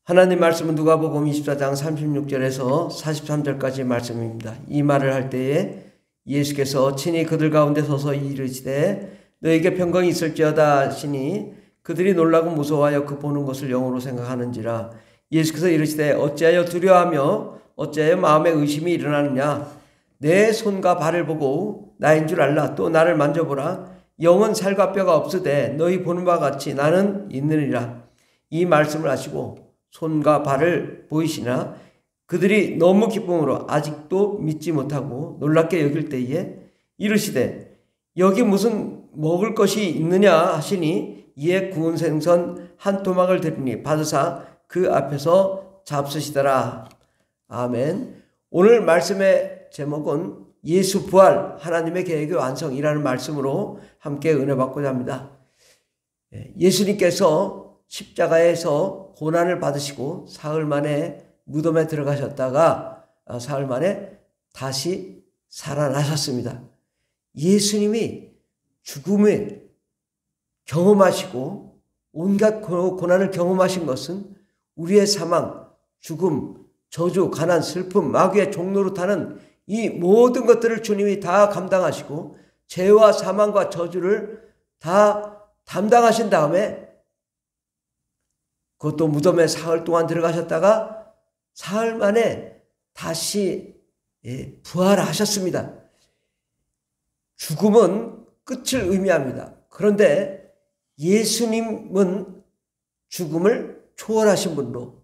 하나님 말씀은 누가복음 24장 36절에서 43절까지의 말씀입니다. 이 말을 할 때에 예수께서 친히 그들 가운데 서서 이르시되 너에게 평강이 있을지어다 하시니 그들이 놀라고 무서워하여 그 보는 것을 영으로 생각하는지라. 예수께서 이르시되 어찌하여 두려워하며 어찌하여 마음에 의심이 일어나느냐. 내 손과 발을 보고 나인 줄 알라. 또 나를 만져보라. 영은 살과 뼈가 없으되 너희 보는 바와 같이 나는 있느니라. 이 말씀을 하시고 손과 발을 보이시나 그들이 너무 기쁨으로 아직도 믿지 못하고 놀랍게 여길 때에 이르시되 여기 무슨 먹을 것이 있느냐 하시니 이에 구운 생선 한 토막을 드리니 받으사 그 앞에서 잡수시더라. 아멘. 오늘 말씀의 제목은 예수 부활 하나님의 계획의 완성이라는 말씀으로 함께 은혜 받고자 합니다. 예수님께서 십자가에서 고난을 받으시고 사흘 만에 무덤에 들어가셨다가 사흘 만에 다시 살아나셨습니다. 예수님이 죽음을 경험하시고 온갖 고난을 경험하신 것은 우리의 사망, 죽음, 저주, 가난, 슬픔, 마귀의 종로로 타는 이 모든 것들을 주님이 다 감당하시고 죄와 사망과 저주를 다 담당하신 다음에 그것도 무덤에 사흘 동안 들어가셨다가 사흘 만에 다시 부활하셨습니다. 죽음은 끝을 의미합니다. 그런데 예수님은 죽음을 초월하신 분으로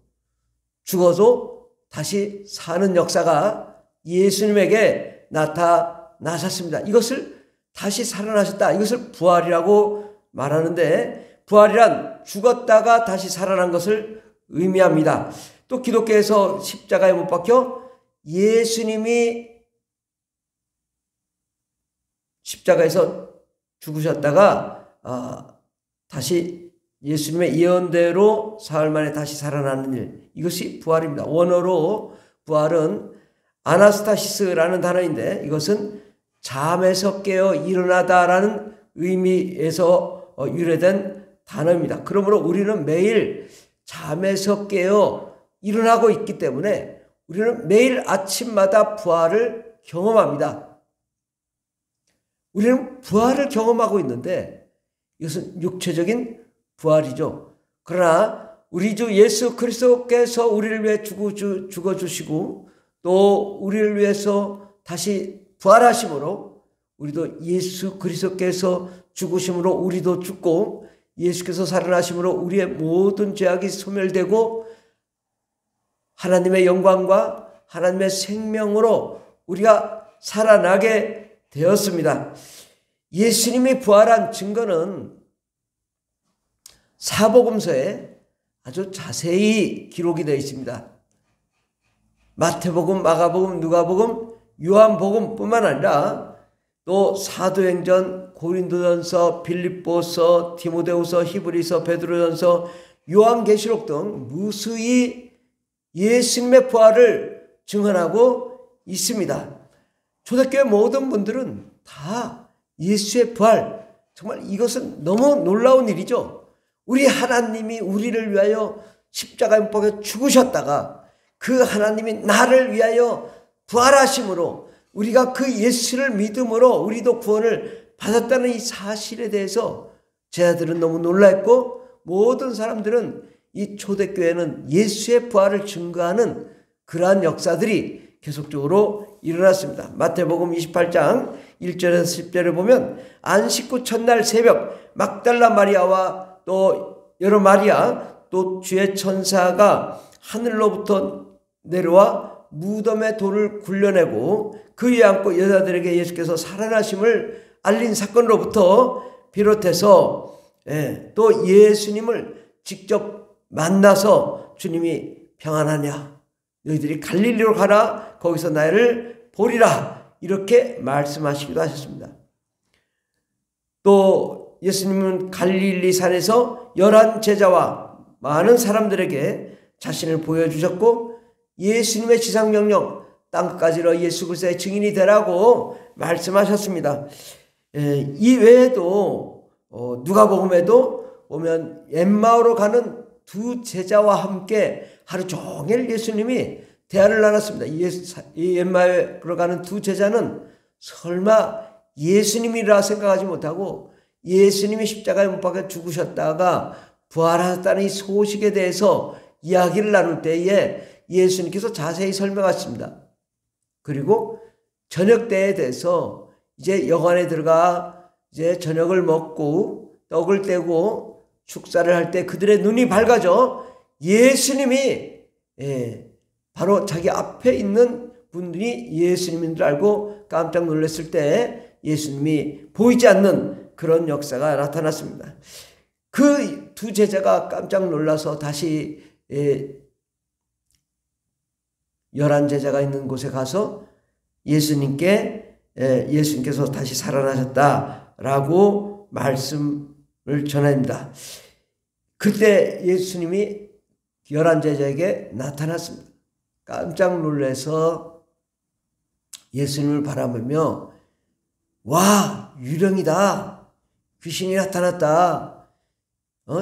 죽어도 다시 사는 역사가 예수님에게 나타나셨습니다. 이것을 다시 살아나셨다. 이것을 부활이라고 말하는데 부활이란 죽었다가 다시 살아난 것을 의미합니다. 또 기독교에서 십자가에 못 박혀 예수님이 십자가에서 죽으셨다가 다시 예수님의 예언대로 사흘 만에 다시 살아나는 일, 이것이 부활입니다. 원어로 부활은 아나스타시스라는 단어인데 이것은 잠에서 깨어 일어나다라는 의미에서 유래된 단어입니다. 그러므로 우리는 매일 잠에서 깨어 일어나고 있기 때문에 우리는 매일 아침마다 부활을 경험합니다. 우리는 부활을 경험하고 있는데 이것은 육체적인 부활이죠. 그러나 우리 주 예수 그리스도께서 우리를 위해 죽어주시고 또 우리를 위해서 다시 부활하심으로 우리도 예수 그리스도께서 죽으심으로 우리도 죽고 예수께서 살아나심으로 우리의 모든 죄악이 소멸되고 하나님의 영광과 하나님의 생명으로 우리가 살아나게 되었습니다. 예수님이 부활한 증거는 사복음서에 아주 자세히 기록이 되어 있습니다. 마태복음, 마가복음, 누가복음, 요한복음 뿐만 아니라 또 사도행전, 고린도전서, 빌립보서, 디모데후서, 히브리서, 베드로전서, 요한계시록 등 무수히 예수님의 부활을 증언하고 있습니다. 초대교회 모든 분들은 다 예수의 부활, 정말 이것은 너무 놀라운 일이죠. 우리 하나님이 우리를 위하여 십자가에 못 박혀 죽으셨다가 그 하나님이 나를 위하여 부활하심으로 우리가 그 예수를 믿음으로 우리도 구원을 받았다는 이 사실에 대해서 제자들은 너무 놀랐고 모든 사람들은 이 초대교회는 예수의 부활을 증거하는 그러한 역사들이 계속적으로 일어났습니다. 마태복음 28장 1절에서 10절에 보면 안식 후 첫날 새벽 막달라 마리아와 또 여러 마리아 또 주의 천사가 하늘로부터 내려와 무덤의 돌을 굴려내고 그 위에 앉고 여자들에게 예수께서 살아나심을 알린 사건으로부터 비롯해서 또 예수님을 직접 만나서 주님이 평안하냐 너희들이 갈릴리로 가라 거기서 나를 보리라 이렇게 말씀하시기도 하셨습니다. 또 예수님은 갈릴리 산에서 11 제자와 많은 사람들에게 자신을 보여주셨고 예수님의 지상명령 땅끝까지로 예수 그리스도의 증인이 되라고 말씀하셨습니다. 이 외에도 누가복음에도 보면 엠마오로 가는 두 제자와 함께 하루 종일 예수님이 대화를 나눴습니다. 이 엠마오로 가는 두 제자는 설마 예수님이라 생각하지 못하고 예수님이 십자가에 못 박혀 죽으셨다가 부활하셨다는 이 소식에 대해서 이야기를 나눌 때에 예수님께서 자세히 설명하십니다. 그리고 저녁 때에 대해서 이제 여관에 들어가 이제 저녁을 먹고 떡을 떼고 축사를 할 때 그들의 눈이 밝아져 예수님이 바로 자기 앞에 있는 분들이 예수님인 줄 알고 깜짝 놀랐을 때 예수님이 보이지 않는 그런 역사가 나타났습니다. 그 두 제자가 깜짝 놀라서 다시 11제자가 있는 곳에 가서 예수님께서 다시 살아나셨다라고 말씀을 전합니다. 그때 예수님이 11제자에게 나타났습니다. 깜짝 놀라서 예수님을 바라보며 와, 유령이다. 귀신이 나타났다.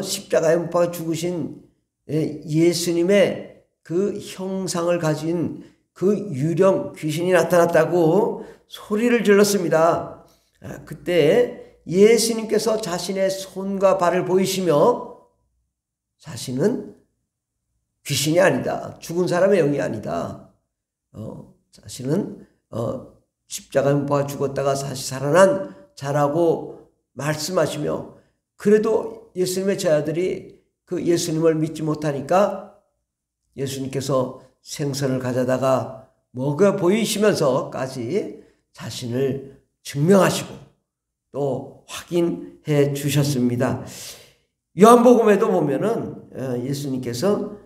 십자가에 못 박아 죽으신 예수님의 그 형상을 가진 그 유령 귀신이 나타났다고 소리를 질렀습니다. 그때 예수님께서 자신의 손과 발을 보이시며 자신은 귀신이 아니다. 죽은 사람의 영이 아니다. 자신은 십자가에 못 박아 죽었다가 다시 살아난 자라고 말씀하시며, 그래도 예수님의 제자들이 그 예수님을 믿지 못하니까 예수님께서 생선을 가져다가 먹어 보이시면서까지 자신을 증명하시고 또 확인해 주셨습니다. 요한복음에도 보면은 예수님께서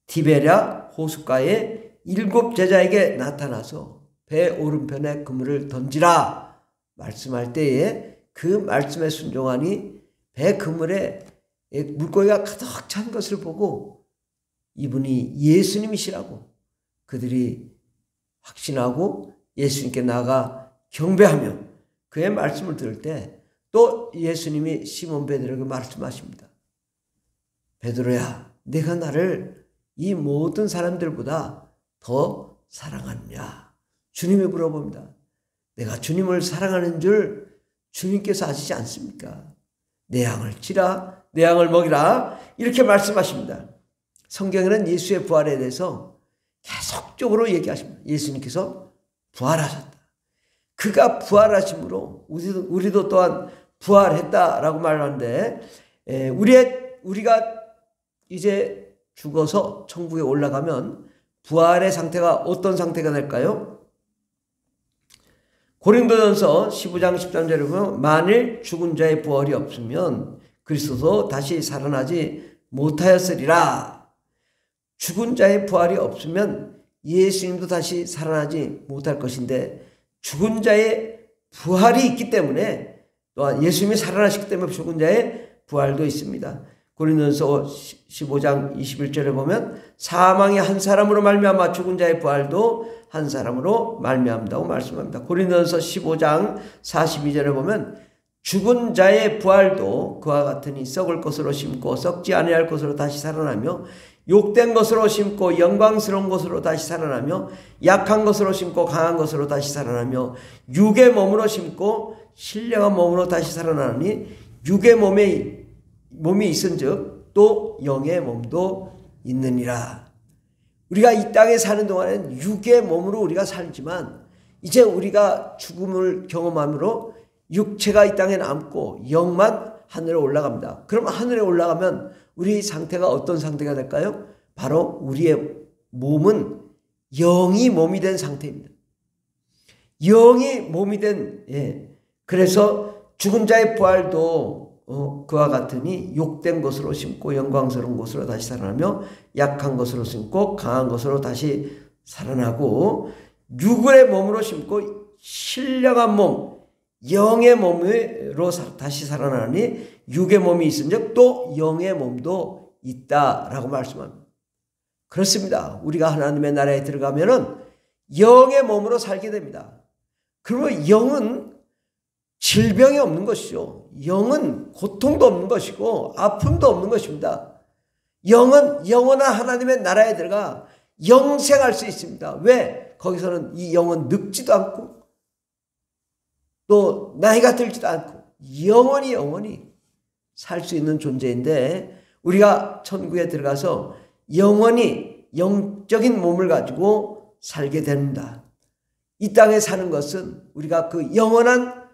디베랴 호숫가에 7 제자에게 나타나서 배 오른편에 그물을 던지라 말씀할 때에 그 말씀에 순종하니 배 그물에 물고기가 가득 찬 것을 보고 이분이 예수님이시라고 그들이 확신하고 예수님께 나아가 경배하며 그의 말씀을 들을 때 또 예수님이 시몬 베드로에게 말씀하십니다. 베드로야, 내가 나를 이 모든 사람들보다 더 사랑하느냐? 주님이 물어봅니다. 내가 주님을 사랑하는 줄 주님께서 아시지 않습니까? 내 양을 치라, 내 양을 먹이라, 이렇게 말씀하십니다. 성경에는 예수의 부활에 대해서 계속적으로 얘기하십니다. 예수님께서 부활하셨다. 그가 부활하심으로 우리도 또한 부활했다라고 말하는데, 우리가 이제 죽어서 천국에 올라가면 부활의 상태가 어떤 상태가 될까요? 고린도전서 15장 13절에 보면 만일 죽은 자의 부활이 없으면 그리스도도 다시 살아나지 못하였으리라. 죽은 자의 부활이 없으면 예수님도 다시 살아나지 못할 것인데, 죽은 자의 부활이 있기 때문에 또한 예수님이 살아나시기 때문에 죽은 자의 부활도 있습니다. 고린도전서 15장 21절에 보면 사망이 한 사람으로 말미암아 죽은 자의 부활도 한 사람으로 말미암다고 말씀합니다. 고린도전서 15장 42절에 보면 죽은 자의 부활도 그와 같으니 썩을 것으로 심고 썩지 아니할 것으로 다시 살아나며 욕된 것으로 심고 영광스러운 것으로 다시 살아나며 약한 것으로 심고 강한 것으로 다시 살아나며 육의 몸으로 심고 신령한 몸으로 다시 살아나니 육의 몸이 있은즉 또 영의 몸도 있느니라. 우리가 이 땅에 사는 동안에는 육의 몸으로 우리가 살지만 이제 우리가 죽음을 경험함으로 육체가 이 땅에 남고 영만 하늘에 올라갑니다. 그럼 하늘에 올라가면 우리 상태가 어떤 상태가 될까요? 바로 우리의 몸은 영이 몸이 된 상태입니다. 영이 몸이 된, 그래서 죽은 자의 부활도 그와 같으니 욕된 것으로 심고 영광스러운 것으로 다시 살아나며 약한 것으로 심고 강한 것으로 다시 살아나고 육의 몸으로 심고 신령한 몸, 영의 몸으로 다시 살아나니 육의 몸이 있은즉 또 영의 몸도 있다라고 말씀합니다. 그렇습니다. 우리가 하나님의 나라에 들어가면은 영의 몸으로 살게 됩니다. 그러면 영은 질병이 없는 것이죠. 영은 고통도 없는 것이고 아픔도 없는 것입니다. 영은 영원한 하나님의 나라에 들어가 영생할 수 있습니다. 왜? 거기서는 이 영은 늙지도 않고 또 나이가 들지도 않고 영원히 살 수 있는 존재인데, 우리가 천국에 들어가서 영원히 영적인 몸을 가지고 살게 됩니다. 이 땅에 사는 것은 우리가 그 영원한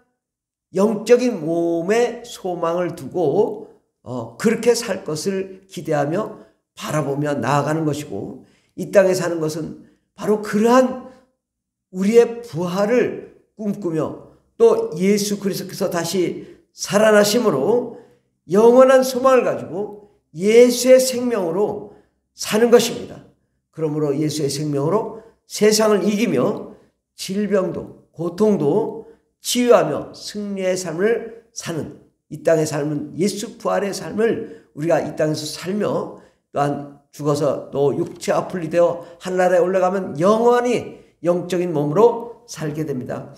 영적인 몸에 소망을 두고 그렇게 살 것을 기대하며 바라보며 나아가는 것이고, 이 땅에 사는 것은 바로 그러한 우리의 부활을 꿈꾸며 또 예수 그리스도께서 다시 살아나심으로 영원한 소망을 가지고 예수의 생명으로 사는 것입니다. 그러므로 예수의 생명으로 세상을 이기며 질병도 고통도 치유하며 승리의 삶을 사는 이 땅의 삶은 예수 부활의 삶을 우리가 이 땅에서 살며, 또한 죽어서 또 육체 아플리 되어 하늘나라에 올라가면 영원히 영적인 몸으로 살게 됩니다.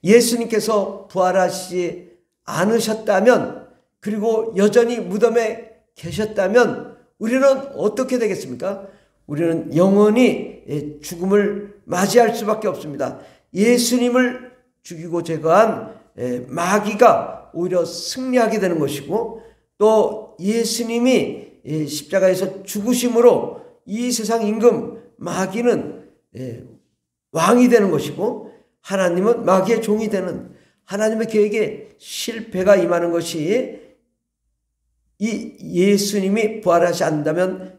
예수님께서 부활하시지 않으셨다면, 그리고 여전히 무덤에 계셨다면 우리는 어떻게 되겠습니까? 우리는 영원히 죽음을 맞이할 수밖에 없습니다. 예수님을 죽이고 제거한 마귀가 오히려 승리하게 되는 것이고, 또 예수님이 십자가에서 죽으심으로 이 세상 임금 마귀는 왕이 되는 것이고, 하나님은 마귀의 종이 되는, 하나님의 계획에 실패가 임하는 것이, 이 예수님이 부활하지 않는다면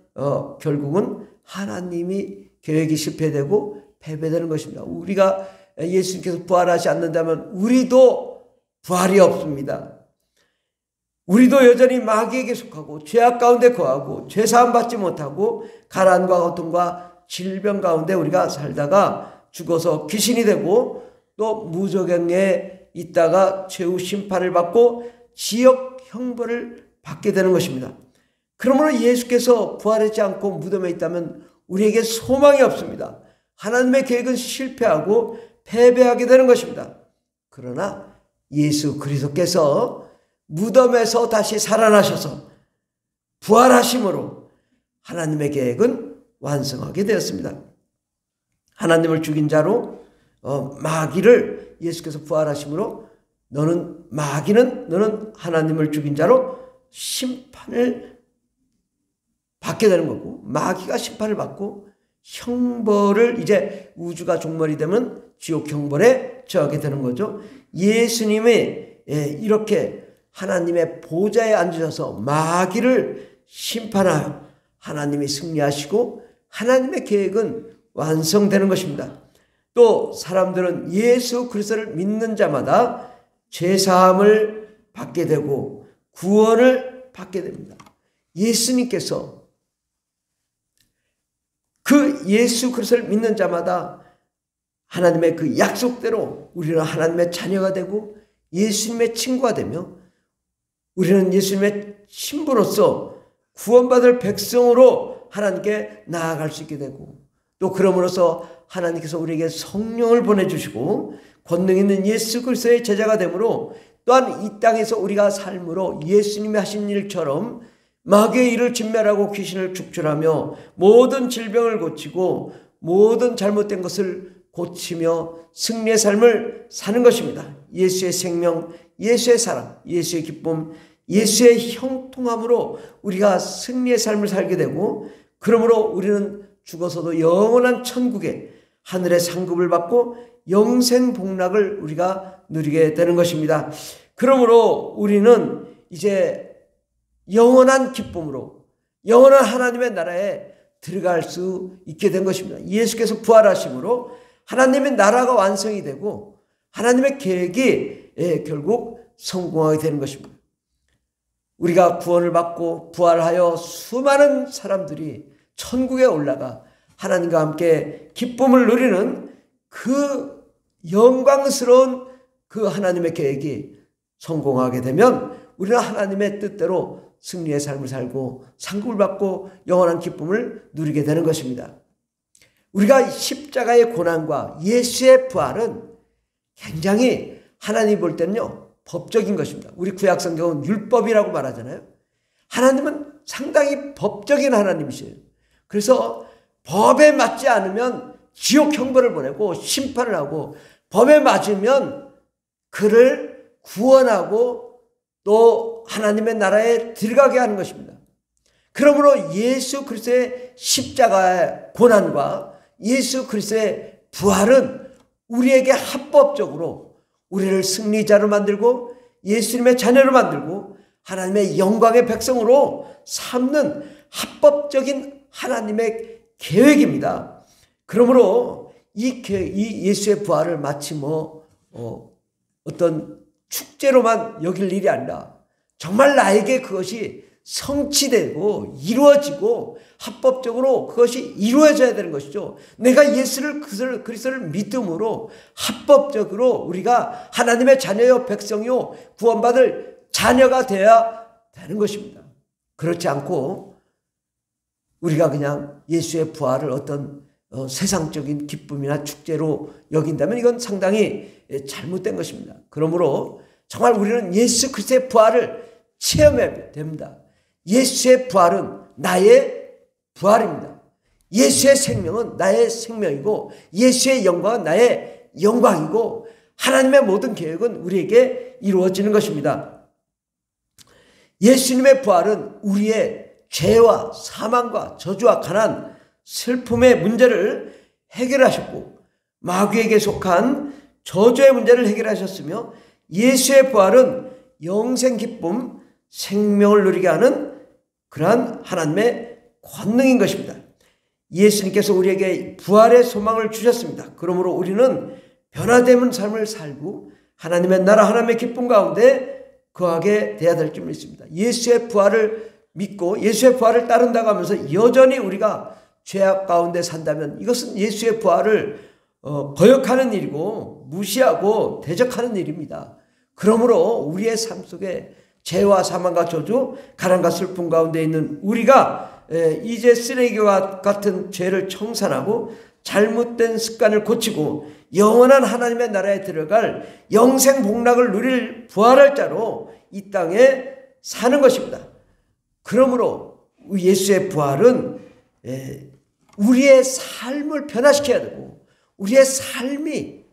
결국은 하나님이 계획이 실패되고 패배되는 것입니다. 우리가 예수님께서 부활하지 않는다면 우리도 부활이 없습니다. 우리도 여전히 마귀에게 속하고 죄악 가운데 거하고 죄사함 받지 못하고 가난과 고통과 질병 가운데 우리가 살다가 죽어서 귀신이 되고 또 무저갱에 있다가 최후 심판을 받고 지역 형벌을 받게 되는 것입니다. 그러므로 예수께서 부활하지 않고 무덤에 있다면 우리에게 소망이 없습니다. 하나님의 계획은 실패하고 패배하게 되는 것입니다. 그러나 예수 그리스도께서 무덤에서 다시 살아나셔서 부활하심으로 하나님의 계획은 완성하게 되었습니다. 하나님을 죽인 자로 마귀를 예수께서 부활하심으로 너는 하나님을 죽인 자로 심판을 받게 되는 거고, 마귀가 심판을 받고 형벌을, 이제 우주가 종말이 되면 지옥 형벌에 처하게 되는 거죠. 예수님이 이렇게 하나님의 보좌에 앉으셔서 마귀를 심판하여 하나님이 승리하시고 하나님의 계획은 완성되는 것입니다. 또 사람들은 예수 그리스도를 믿는 자마다 죄사함을 받게 되고 구원을 받게 됩니다. 예수님께서 그 예수 그리스도를 믿는 자마다 하나님의 그 약속대로 우리는 하나님의 자녀가 되고 예수님의 친구가 되며, 우리는 예수님의 신부로서 구원받을 백성으로 하나님께 나아갈 수 있게 되고, 또 그러므로서 하나님께서 우리에게 성령을 보내주시고 권능 있는 예수 그리스도의 제자가 되므로, 또한 이 땅에서 우리가 삶으로 예수님이 하신 일처럼 마귀의 일을 진멸하고 귀신을 축출하며 모든 질병을 고치고 모든 잘못된 것을 고치며 승리의 삶을 사는 것입니다. 예수의 생명, 예수의 사랑, 예수의 기쁨, 예수의 형통함으로 우리가 승리의 삶을 살게 되고, 그러므로 우리는 죽어서도 영원한 천국에 하늘의 상급을 받고 영생 복락을 우리가 누리게 되는 것입니다. 그러므로 우리는 이제 영원한 기쁨으로 영원한 하나님의 나라에 들어갈 수 있게 된 것입니다. 예수께서 부활하심으로 하나님의 나라가 완성이 되고 하나님의 계획이 결국 성공하게 되는 것입니다. 우리가 구원을 받고 부활하여 수많은 사람들이 천국에 올라가 하나님과 함께 기쁨을 누리는 그 영광스러운 그 하나님의 계획이 성공하게 되면 우리는 하나님의 뜻대로 승리의 삶을 살고 상급을 받고 영원한 기쁨을 누리게 되는 것입니다. 우리가 십자가의 고난과 예수의 부활은 굉장히 하나님이 볼 때는요 법적인 것입니다. 우리 구약성경은 율법이라고 말하잖아요. 하나님은 상당히 법적인 하나님이세요. 그래서 법에 맞지 않으면 지옥 형벌을 보내고 심판을 하고, 법에 맞으면 그를 구원하고 또 하나님의 나라에 들어가게 하는 것입니다. 그러므로 예수 그리스도의 십자가의 고난과 예수 그리스도의 부활은 우리에게 합법적으로 우리를 승리자로 만들고 예수님의 자녀로 만들고 하나님의 영광의 백성으로 삼는 합법적인 하나님의 계획입니다. 그러므로 이 예수의 부활을 마치 어떤 축제로만 여길 일이 아니라 정말 나에게 그것이 성취되고 이루어지고 합법적으로 그것이 이루어져야 되는 것이죠. 내가 예수를 그리스도를 믿음으로 합법적으로 우리가 하나님의 자녀요 백성이요 구원받을 자녀가 되어야 되는 것입니다. 그렇지 않고 우리가 그냥 예수의 부활을 어떤 세상적인 기쁨이나 축제로 여긴다면 이건 상당히 잘못된 것입니다. 그러므로 정말 우리는 예수 그리스도의 부활을 체험해야 됩니다. 예수의 부활은 나의 부활입니다. 예수의 생명은 나의 생명이고 예수의 영광은 나의 영광이고 하나님의 모든 계획은 우리에게 이루어지는 것입니다. 예수님의 부활은 우리의 죄와 사망과 저주와 가난, 슬픔의 문제를 해결하셨고 마귀에게 속한 저주의 문제를 해결하셨으며 예수의 부활은 영생 기쁨, 생명을 누리게 하는 그러한 하나님의 권능인 것입니다. 예수님께서 우리에게 부활의 소망을 주셨습니다. 그러므로 우리는 변화되는 삶을 살고 하나님의 나라, 하나님의 기쁨 가운데 거하게 돼야 될 줄 믿습니다. 예수의 부활을 믿고 예수의 부활을 따른다고 하면서 여전히 우리가 죄악 가운데 산다면 이것은 예수의 부활을 거역하는 일이고 무시하고 대적하는 일입니다. 그러므로 우리의 삶 속에 죄와 사망과 저주, 가난과 슬픔 가운데 있는 우리가 이제 쓰레기와 같은 죄를 청산하고 잘못된 습관을 고치고 영원한 하나님의 나라에 들어갈 영생 복락을 누릴 부활할 자로 이 땅에 사는 것입니다. 그러므로 예수의 부활은 우리의 삶을 변화시켜야 되고 우리의 삶이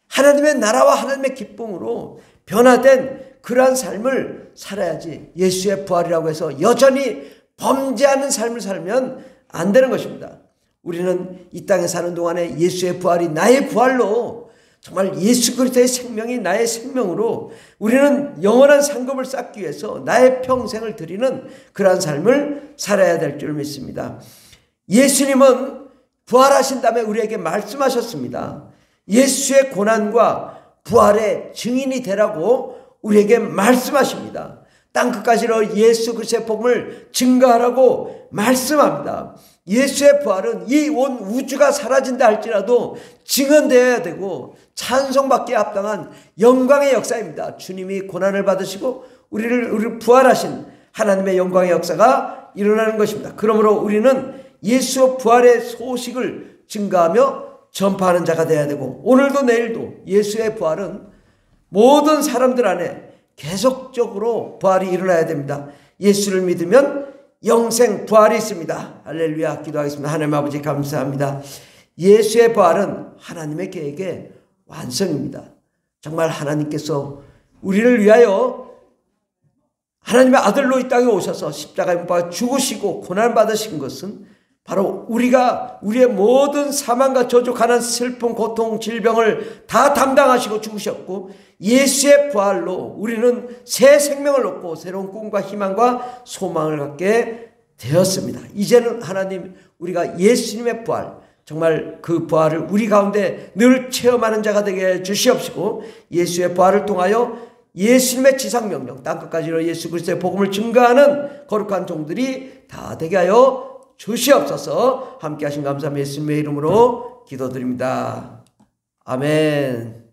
하나님의 나라와 하나님의 기쁨으로 변화된 그러한 삶을 살아야지 예수의 부활이라고 해서 여전히 범죄하는 삶을 살면 안 되는 것입니다. 우리는 이 땅에 사는 동안에 예수의 부활이 나의 부활로 정말 예수 그리스도의 생명이 나의 생명으로 우리는 영원한 상급을 쌓기 위해서 나의 평생을 드리는 그러한 삶을 살아야 될 줄 믿습니다. 예수님은 부활하신 다음에 우리에게 말씀하셨습니다. 예수의 고난과 부활의 증인이 되라고 우리에게 말씀하십니다. 땅끝까지로 예수 그리스도의 복음을 증거하라고 말씀합니다. 예수의 부활은 이 온 우주가 사라진다 할지라도 증언되어야 되고 찬송받기에 합당한 영광의 역사입니다. 주님이 고난을 받으시고 우리를 부활하신 하나님의 영광의 역사가 일어나는 것입니다. 그러므로 우리는 예수 부활의 소식을 증거하며 전파하는 자가 되어야 되고 오늘도 내일도 예수의 부활은 모든 사람들 안에 계속적으로 부활이 일어나야 됩니다. 예수를 믿으면 영생 부활이 있습니다. 할렐루야. 기도하겠습니다. 하나님 아버지 감사합니다. 예수의 부활은 하나님의 계획의 완성입니다. 정말 하나님께서 우리를 위하여 하나님의 아들로 이 땅에 오셔서 십자가에 못 박아 죽으시고 고난 받으신 것은 바로 우리가 우리의 모든 사망과 저주, 가난, 슬픔, 고통, 질병을 다 담당하시고 죽으셨고 예수의 부활로 우리는 새 생명을 얻고 새로운 꿈과 희망과 소망을 갖게 되었습니다. 이제는 하나님 우리가 예수님의 부활 정말 그 부활을 우리 가운데 늘 체험하는 자가 되게 해 주시옵시고 예수의 부활을 통하여 예수님의 지상명령 땅끝까지로 예수 그리스도의 복음을 증거하는 거룩한 종들이 다 되게 하여 주시옵소서. 함께 하신 감사함 예수님의 이름으로 기도드립니다. 아멘.